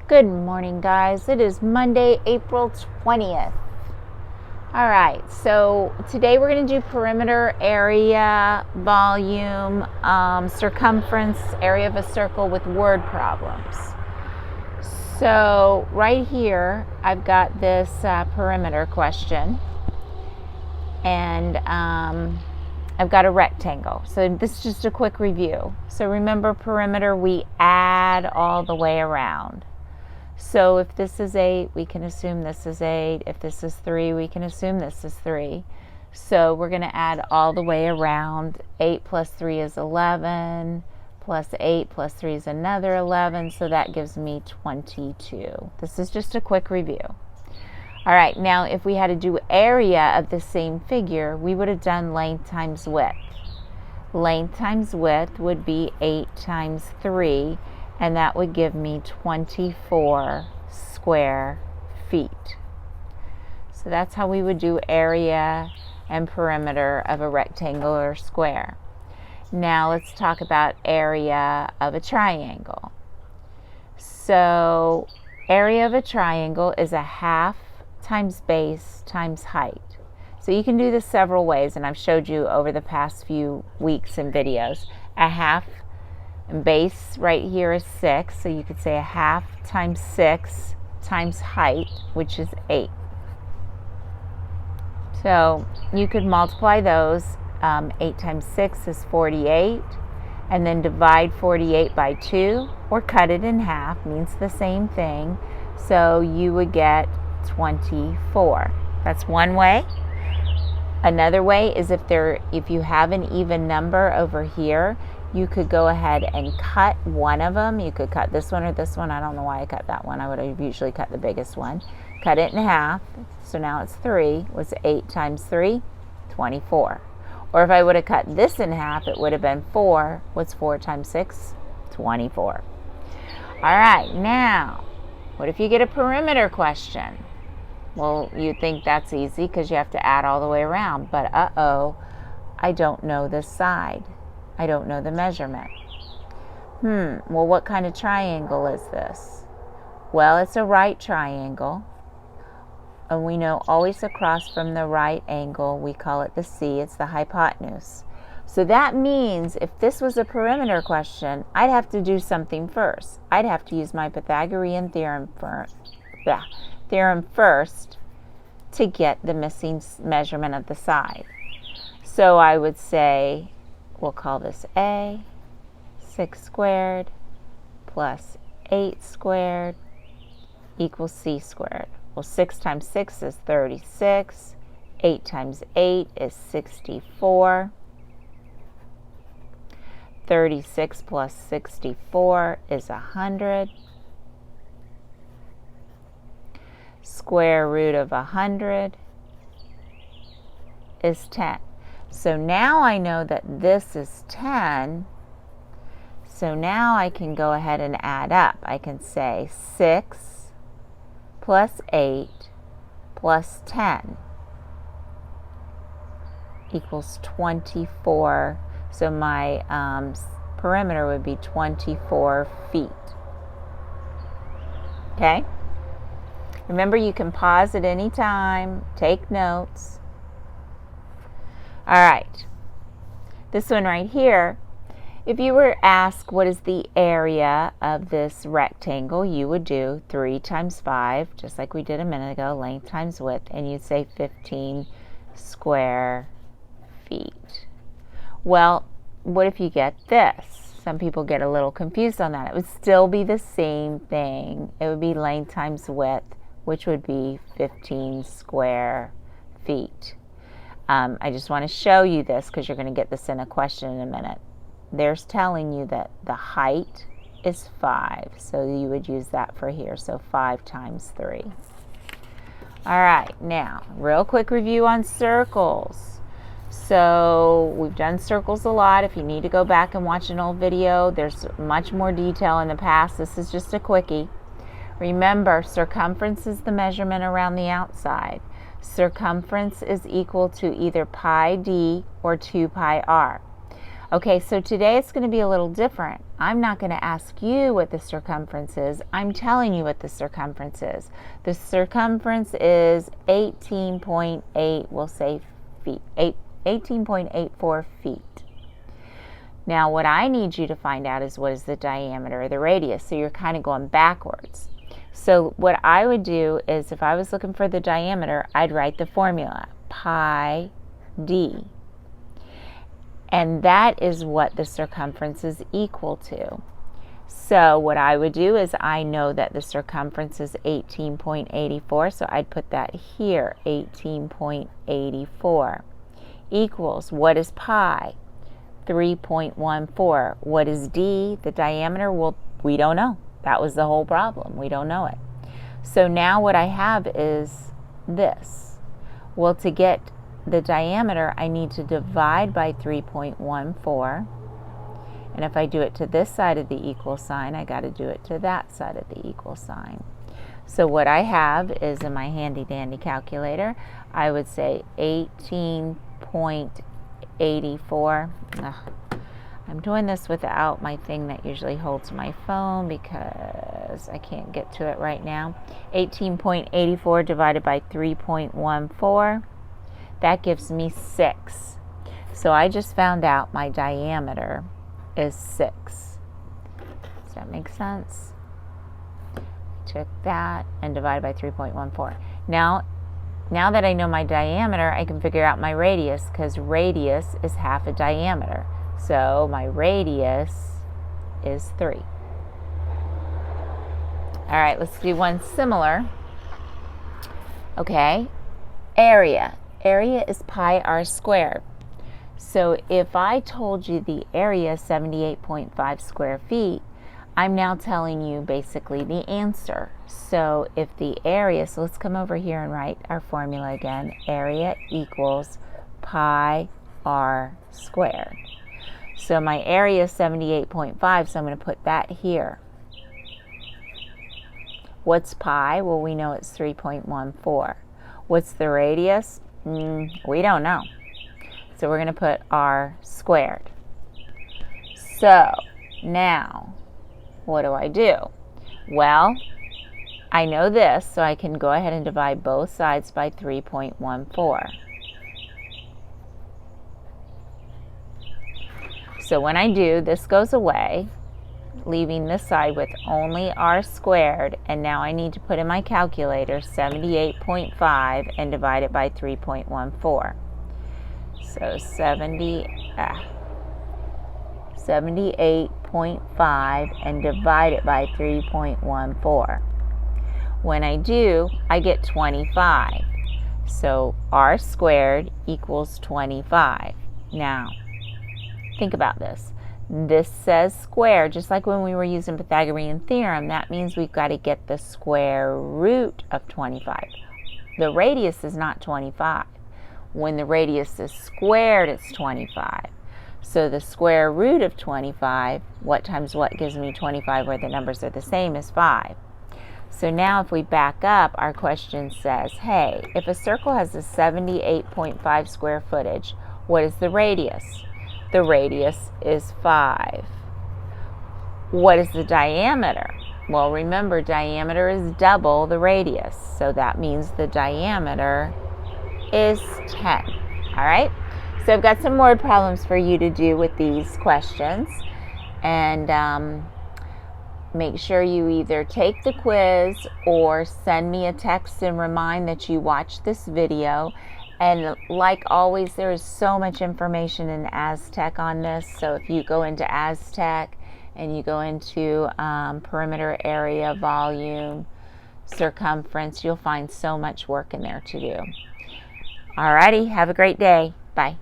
Good morning, guys. It is Monday, April 20th. All right, so today we're going to do perimeter, area, volume, circumference, area of a circle with word problems. So right here, I've got this perimeter question, and I've got a rectangle. So this is just a quick review. So remember, perimeter, we add all the way around. So if this is 8, we can assume this is 8. If this is 3, we can assume this is 3. So we're going to add all the way around. 8 plus 3 is 11, plus 8 plus 3 is another 11, so that gives me 22. This is just a quick review. All right, now if we had to do area of the same figure, we would have done length times width. Length times width would be 8 times 3, and that would give me 24 square feet. So that's how we would do area and perimeter of a rectangular square. Now let's talk about area of a triangle. So area of a triangle is a half times base times height. So you can do this several ways, and I've showed you over the past few weeks in videos. A half, and base right here is 6, so you could say a half times 6 times height, which is 8. So you could multiply those. 8 times 6 is 48, and then divide 48 by 2, or cut it in half, means the same thing. So you would get 24. That's one way. Another way is if you have an even number over here, you could go ahead and cut one of them. You could cut this one or this one. I don't know why I cut that one. I would have usually cut the biggest one. Cut it in half. So now it's 3. What's 8 times 3? 24. Or if I would have cut this in half, it would have been 4. What's 4 times 6? 24. All right, now, what if you get a perimeter question? Well, you think that's easy because you have to add all the way around. But I don't know this side. I don't know the measurement. Well, what kind of triangle is this? Well, it's a right triangle. And we know always across from the right angle, we call it the C. It's the hypotenuse. So that means if this was a perimeter question, I'd have to do something first. I'd have to use my Pythagorean theorem first to get the missing measurement of the side. So I would say, we'll call this A, 6 squared plus 8 squared equals C squared. Well, 6 times 6 is 36. 8 times 8 is 64. 36 plus 64 is 100. Square root of 100 is 10. So now I know that this is 10. So now I can go ahead and add up. I can say 6 plus 8 plus 10 equals 24. So my perimeter would be 24 feet. Okay? Remember, you can pause at any time, take notes. All right, this one right here, if you were asked what is the area of this rectangle, you would do 3 times 5, just like we did a minute ago, length times width, and you'd say 15 square feet. Well, what if you get this? Some people get a little confused on that. It would still be the same thing. It would be length times width, which would be 15 square feet. I just want to show you this because you're going to get this in a question in a minute. There's telling you that the height is 5, so you would use that for here. So 5 times 3. All right, now, real quick review on circles. So we've done circles a lot. If you need to go back and watch an old video, there's much more detail in the past. This is just a quickie. Remember, circumference is the measurement around the outside. Circumference is equal to either pi d or 2 pi r. Okay, so today it's going to be a little different. I'm not going to ask you what the circumference is. I'm telling you what the circumference is. The circumference is 18.8, we'll say feet, 18.84 feet. Now what I need you to find out is what is the diameter or the radius. So you're kind of going backwards. So what I would do is if I was looking for the diameter, I'd write the formula, pi d. And that is what the circumference is equal to. So what I would do is I know that the circumference is 18.84, so I'd put that here, 18.84, equals, what is pi? 3.14. What is d, the diameter? Well, we don't know. That was the whole problem. We don't know it. So now what I have is this. Well, to get the diameter, I need to divide by 3.14. And if I do it to this side of the equal sign, I got to do it to that side of the equal sign. So what I have is in my handy dandy calculator, I would say 18.84. I'm doing this without my thing that usually holds my phone because I can't get to it right now. 18.84 divided by 3.14. That gives me 6. So I just found out my diameter is 6. Does that make sense? Took that and divided by 3.14. Now that I know my diameter, I can figure out my radius because radius is half a diameter. So my radius is 3. All right, let's do one similar. Okay, area. Area is pi r squared. So if I told you the area is 78.5 square feet, I'm now telling you basically the answer. So if the area, so let's come over here and write our formula again. Area equals pi r squared. So my area is 78.5, so I'm going to put that here. What's pi? Well, we know it's 3.14. What's the radius? We don't know. So we're going to put r squared. So now, what do I do? Well, I know this, so I can go ahead and divide both sides by 3.14. So when I do, this goes away, leaving this side with only r squared, and now I need to put in my calculator 78.5 and divide it by 3.14. So 78.5 and divide it by 3.14. When I do, I get 25. So r squared equals 25. Now, think about this. This says square, just like when we were using Pythagorean theorem. That means we've got to get the square root of 25. The radius is not 25. When the radius is squared, it's 25. So the square root of 25, what times what gives me 25, where the numbers are the same, is 5. So now if we back up, our question says, hey, if a circle has a 78.5 square footage, what is the radius? The radius is 5. What is the diameter? Well, remember, diameter is double the radius, so that means the diameter is 10. All right? So I've got some word problems for you to do with these questions, and make sure you either take the quiz or send me a text and remind that you watched this video. And like always, there is so much information in Aztec on this. So if you go into Aztec and you go into perimeter, area, volume, circumference, you'll find so much work in there to do. Alrighty, have a great day. Bye.